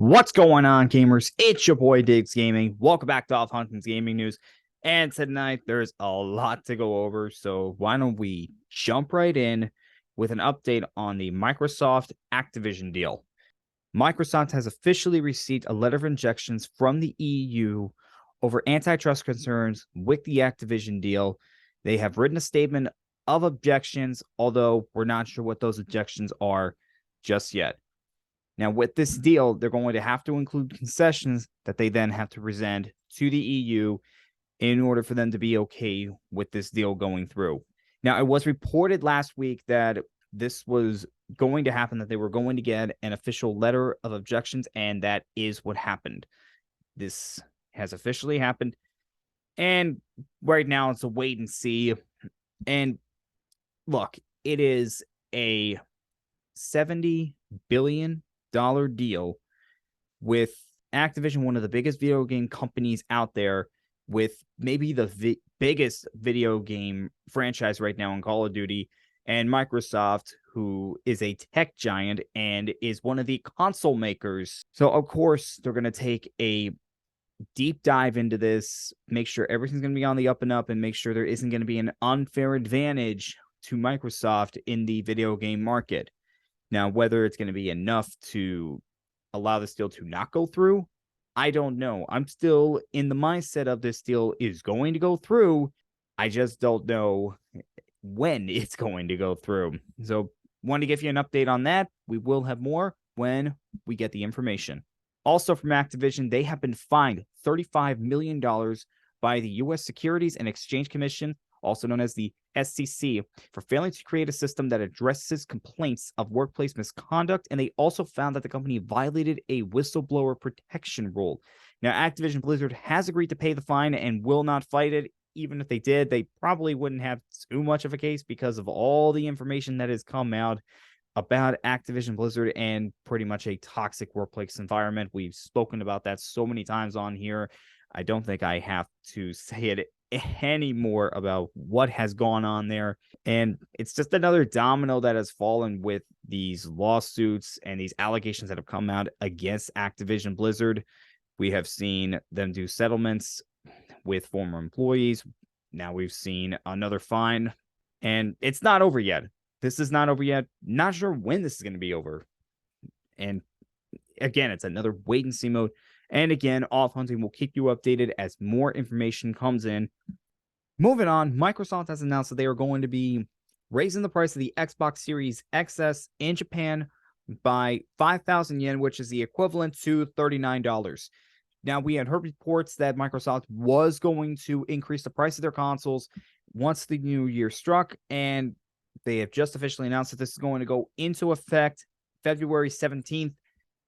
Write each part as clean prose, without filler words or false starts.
What's going on, gamers? It's your boy Diggs Gaming. Welcome back to Off Hunting's Gaming News. And tonight there's a lot to go over, so why don't we jump right in with an update on the Microsoft Activision deal. Microsoft has officially received a letter of injections from the EU over antitrust concerns with the Activision deal. They have written a statement of objections, although we're not sure what those objections are just yet. Now, with this deal, they're going to have to include concessions that they then have to present to the EU in order for them to be okay with this deal going through. Now, it was reported last week that this was going to happen, that they were going to get an official letter of objections, and that is what happened. This has officially happened, and right now it's a wait and see. And look, it is a $70 billion deal with Activision, one of the biggest video game companies out there, with maybe the biggest video game franchise right now in Call of Duty, and Microsoft, who is a tech giant and is one of the console makers. So, of course, they're going to take a deep dive into this, make sure everything's going to be on the up and up, and make sure there isn't going to be an unfair advantage to Microsoft in the video game market. Now, whether it's going to be enough to allow this deal to not go through, I don't know. I'm still in the mindset of this deal is going to go through. I just don't know when it's going to go through. So, wanted to give you an update on that. We will have more when we get the information. Also from Activision, they have been fined $35 million by the U.S. Securities and Exchange Commission, also known as the SEC, for failing to create a system that addresses complaints of workplace misconduct, and they also found that the company violated a whistleblower protection rule. Now, Activision Blizzard has agreed to pay the fine and will not fight it. Even if they did, they probably wouldn't have too much of a case because of all the information that has come out about Activision Blizzard and pretty much a toxic workplace environment. We've spoken about that so many times on here. I don't think I have to say it any more about what has gone on there. And it's just another domino that has fallen with these lawsuits and these allegations that have come out against Activision Blizzard. We have seen them do settlements with former employees. Now we've seen another fine, and it's not over yet. This is not over yet. Not sure when this is going to be over. And again, it's another wait and see mode. And again, Off Hunting will keep you updated as more information comes in. Moving on, Microsoft has announced that they are going to be raising the price of the Xbox Series XS in Japan by 5,000 yen, which is the equivalent to $39. Now, we had heard reports that Microsoft was going to increase the price of their consoles once the new year struck, and they have just officially announced that this is going to go into effect February 17th.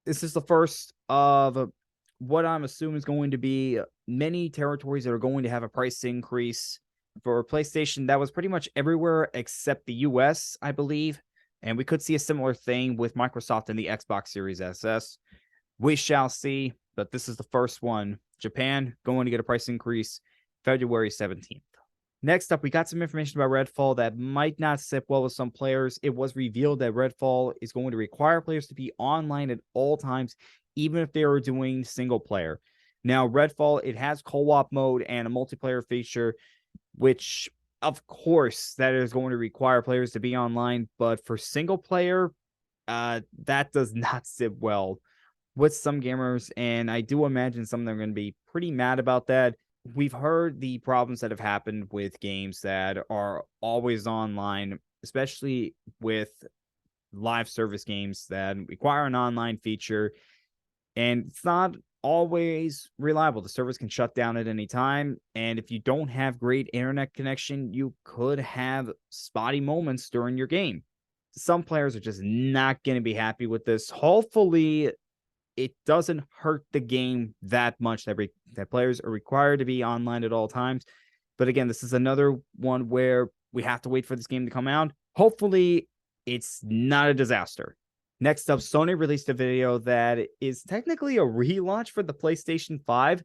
This is the first of what I'm assuming is going to be many territories that are going to have a price increase for PlayStation. That was pretty much everywhere except the US, I believe. And we could see a similar thing with Microsoft and the Xbox Series SS. We shall see, but this is the first one. Japan going to get a price increase February 17th. Next up, we got some information about Redfall that might not sit well with some players. It was revealed that Redfall is going to require players to be online at all times, even if they are doing single player. Now, Redfall, it has co-op mode and a multiplayer feature, which, of course, that is going to require players to be online. But for single player, that does not sit well with some gamers, and I do imagine some of them are going to be pretty mad about that. We've heard the problems that have happened with games that are always online, especially with live service games that require an online feature, and it's not always reliable. The servers can shut down at any time, and if you don't have great internet connection, you could have spotty moments during your game. Some players are just not going to be happy with this. Hopefully, it doesn't hurt the game that much that players are required to be online at all times. But again, this is another one where we have to wait for this game to come out. Hopefully, it's not a disaster. Next up, Sony released a video that is technically a relaunch for the PlayStation 5.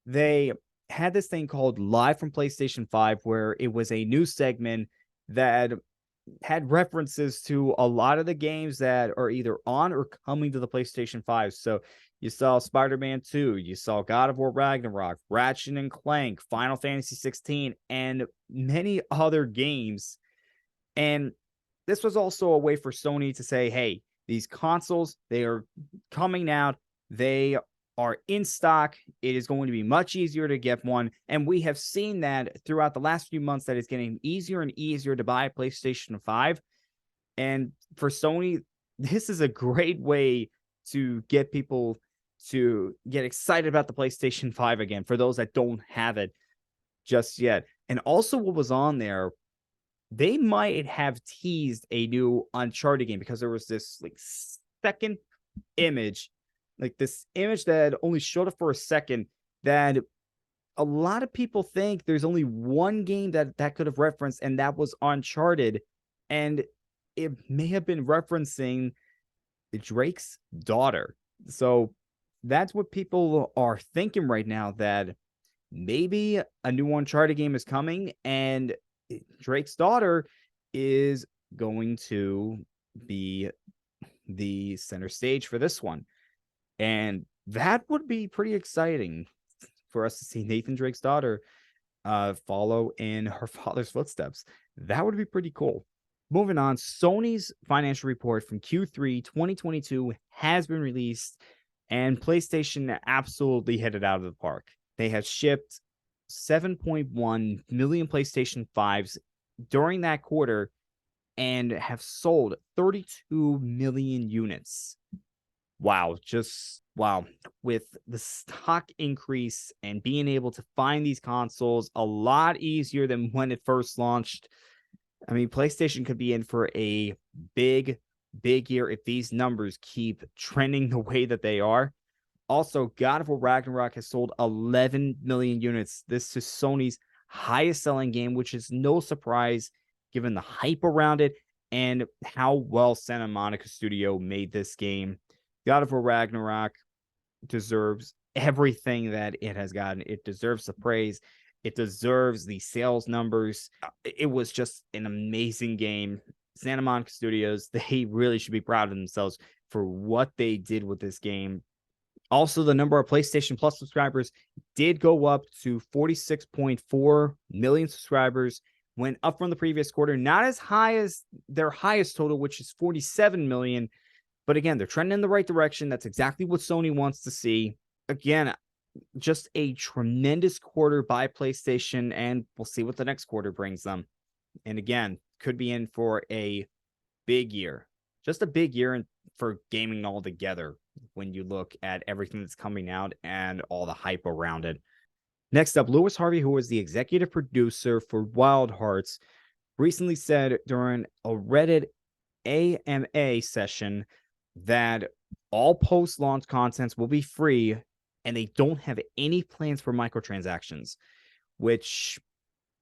They had this thing called Live from PlayStation 5, where it was a new segment that had references to a lot of the games that are either on or coming to the PlayStation 5. So you saw Spider-Man 2, you saw God of War Ragnarok, Ratchet and Clank, Final Fantasy 16, and many other games. And this was also a way for Sony to say, hey, these consoles, they are coming out. They are in stock. It is going to be much easier to get one. And we have seen that throughout the last few months that it's getting easier and easier to buy a PlayStation 5. And for Sony, this is a great way to get people to get excited about the PlayStation 5 again for those that don't have it just yet. And also, what was on there, they might have teased a new Uncharted game because there was this like second image, like this image that only showed up for a second, that a lot of people think there's only one game that could have referenced, and that was Uncharted. And it may have been referencing Drake's daughter. So that's what people are thinking right now, that maybe a new Uncharted game is coming and Drake's daughter is going to be the center stage for this one. And that would be pretty exciting for us to see Nathan Drake's daughter follow in her father's footsteps. That would be pretty cool. Moving on, Sony's financial report from Q3 2022 has been released, and PlayStation absolutely hit it out of the park. They have shipped 7.1 million PlayStation 5s during that quarter and have sold 32 million units. Wow, just wow. With the stock increase and being able to find these consoles a lot easier than when it first launched, I mean, PlayStation could be in for a big year if these numbers keep trending the way that they are. Also, God of War Ragnarok has sold 11 million units. This is Sony's highest selling game, which is no surprise given the hype around it and how well Santa Monica Studio made this game. God of War Ragnarok deserves everything that it has gotten. It deserves the praise. It deserves the sales numbers. It was just an amazing game. Santa Monica Studios, they really should be proud of themselves for what they did with this game. Also, the number of PlayStation Plus subscribers did go up to 46.4 million subscribers, went up from the previous quarter, not as high as their highest total, which is 47 million. But again, they're trending in the right direction. That's exactly what Sony wants to see. Again, just a tremendous quarter by PlayStation, and we'll see what the next quarter brings them. And again, could be in for a big year. Just a big year for gaming altogether when you look at everything that's coming out and all the hype around it. Next up, Lewis Harvey, who was the executive producer for Wild Hearts, recently said during a Reddit AMA session that all post-launch contents will be free and they don't have any plans for microtransactions, which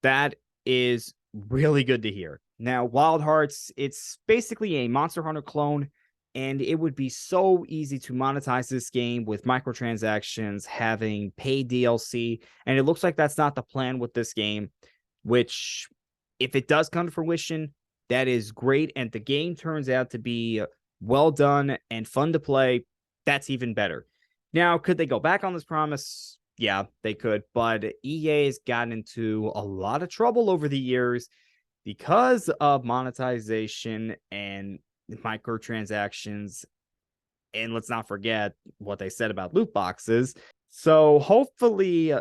that is really good to hear. Now, Wild Hearts, it's basically a Monster Hunter clone, and it would be so easy to monetize this game with microtransactions, having paid DLC, and it looks like that's not the plan with this game, which, if it does come to fruition, that is great, and the game turns out to be well done and fun to play, that's even better. Now, could they go back on this promise? Yeah, they could, but EA has gotten into a lot of trouble over the years because of monetization and microtransactions. And let's not forget what they said about loot boxes. So hopefully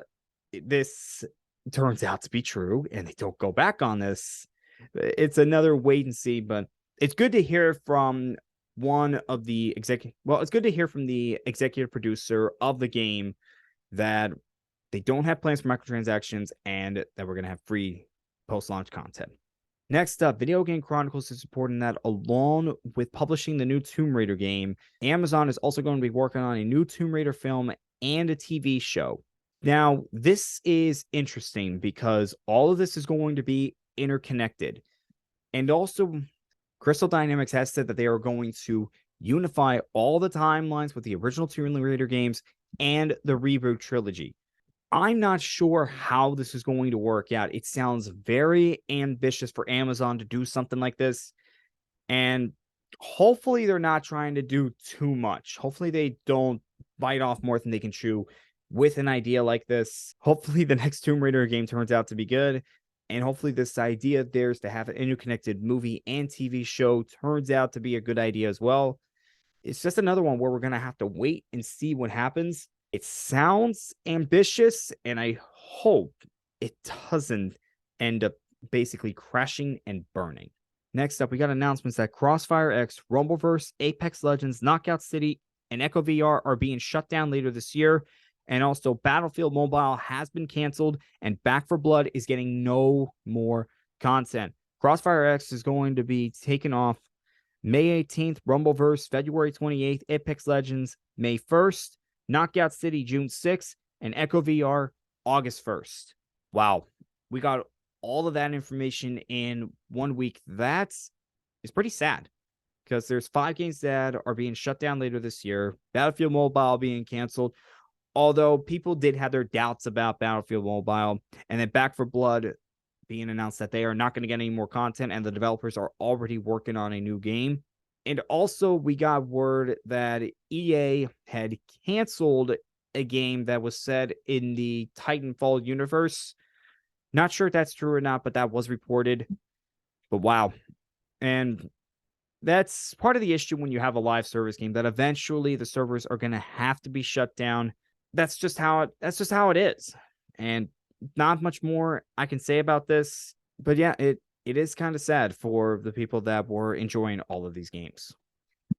this turns out to be true and they don't go back on this. It's another wait and see, but it's good to hear from one of the it's good to hear from the executive producer of the game that they don't have plans for microtransactions and that we're going to have free post-launch content. Next up, Video Game Chronicles is reporting that along with publishing the new Tomb Raider game, Amazon is also going to be working on a new Tomb Raider film and a TV show. Now, this is interesting because all of this is going to be interconnected. And also, Crystal Dynamics has said that they are going to unify all the timelines with the original Tomb Raider games and the reboot trilogy. I'm not sure how this is going to work out. It sounds very ambitious for Amazon to do something like this. And hopefully they're not trying to do too much. Hopefully they don't bite off more than they can chew with an idea like this. Hopefully the next Tomb Raider game turns out to be good. And hopefully this idea of theirs to have an interconnected movie and TV show turns out to be a good idea as well. It's just another one where we're going to have to wait and see what happens. It sounds ambitious, and I hope it doesn't end up basically crashing and burning. Next up, we got announcements that Crossfire X, Rumbleverse, Apex Legends, Knockout City, and Echo VR are being shut down later this year. And also, Battlefield Mobile has been canceled, and Back for Blood is getting no more content. Crossfire X is going to be taken off May 18th, Rumbleverse, February 28th, Apex Legends, May 1st, Knockout City, June 6th, and Echo VR, August 1st. Wow. We got all of that information in 1 week. That is pretty sad because there's 5 games that are being shut down later this year. Battlefield Mobile being canceled, although people did have their doubts about Battlefield Mobile. And then Back for Blood being announced that they are not going to get any more content and the developers are already working on a new game. And also, we got word that EA had canceled a game that was set in the Titanfall universe. Not sure if that's true or not, but that was reported. But wow. And that's part of the issue when you have a live service game, that eventually the servers are going to have to be shut down. That's just how it is. And not much more I can say about this. But yeah, it is kind of sad for the people that were enjoying all of these games.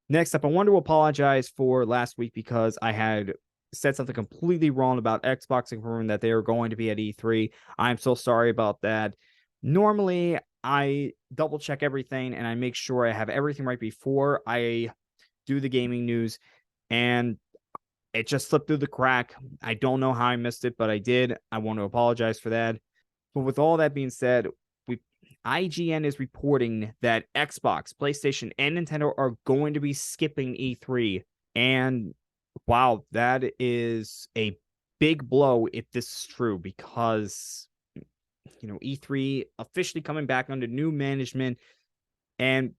Next up, I want to apologize for last week because I had said something completely wrong about Xbox confirming that they are going to be at E3. I'm so sorry about that. Normally, I double check everything and I make sure I have everything right before I do the gaming news. And it just slipped through the crack. I don't know how I missed it, but I did. I want to apologize for that. But with all that being said, IGN is reporting that Xbox, PlayStation, and Nintendo are going to be skipping E3. And wow, that is a big blow if this is true, because E3 officially coming back under new management. And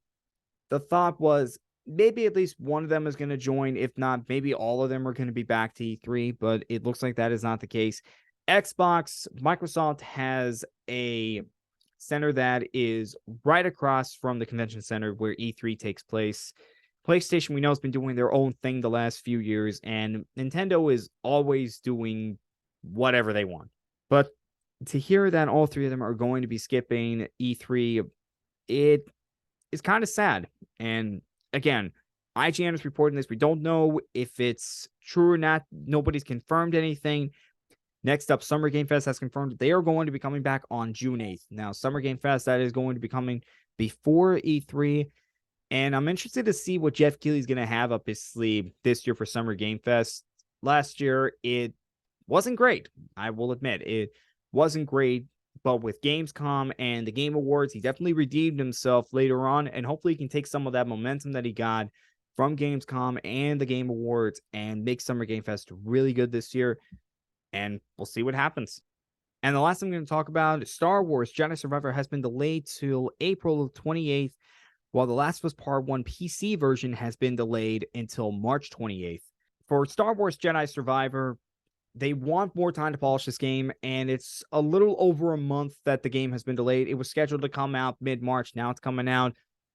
the thought was maybe at least one of them is going to join. If not, maybe all of them are going to be back to E3, but it looks like that is not the case. Microsoft has a center that is right across from the convention center where E3 takes place. PlayStation, we know, has been doing their own thing the last few years, and Nintendo is always doing whatever they want. But to hear that all 3 of them are going to be skipping E3, it is kind of sad. And again, IGN is reporting this. We don't know if it's true or not. Nobody's confirmed anything. Next up, Summer Game Fest has confirmed that they are going to be coming back on June 8th. Now, Summer Game Fest, that is going to be coming before E3. And I'm interested to see what Jeff Keighley's going to have up his sleeve this year for Summer Game Fest. Last year, it wasn't great. I will admit, it wasn't great. But with Gamescom and the Game Awards, he definitely redeemed himself later on. And hopefully he can take some of that momentum that he got from Gamescom and the Game Awards and make Summer Game Fest really good this year. And we'll see what happens. And the last thing I'm going to talk about is Star Wars Jedi Survivor has been delayed till April 28th, while The Last of Us Part 1 PC version has been delayed until March 28th. For Star Wars Jedi Survivor, they want more time to polish this game, and it's a little over a month that the game has been delayed. It was scheduled to come out mid-March. Now it's coming out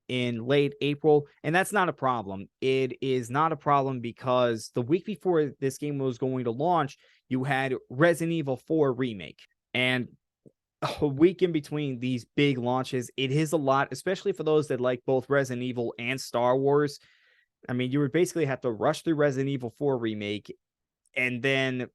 in late April, and that's not a problem. It is not a problem because the week before this game was going to launch, you had Resident Evil 4 Remake. And a week in between these big launches, it is a lot, especially for those that like both Resident Evil and Star Wars. I mean, you would basically have to rush through Resident Evil 4 Remake, and then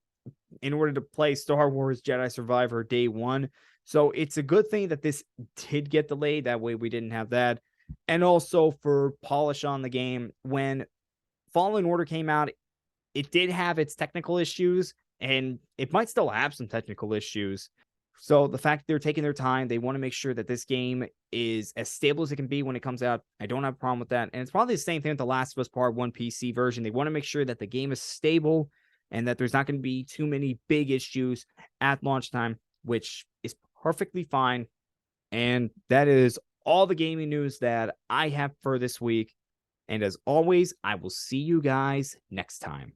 in order to play Star Wars Jedi Survivor day one. So it's a good thing that this did get delayed. That way we didn't have that. And also for polish on the game, when Fallen Order came out, it did have its technical issues, and it might still have some technical issues. So the fact that they're taking their time, they want to make sure that this game is as stable as it can be when it comes out. I don't have a problem with that. And it's probably the same thing with The Last of Us Part 1 PC version. They want to make sure that the game is stable and that there's not going to be too many big issues at launch time, which is perfectly fine. And that is all the gaming news that I have for this week. And as always, I will see you guys next time.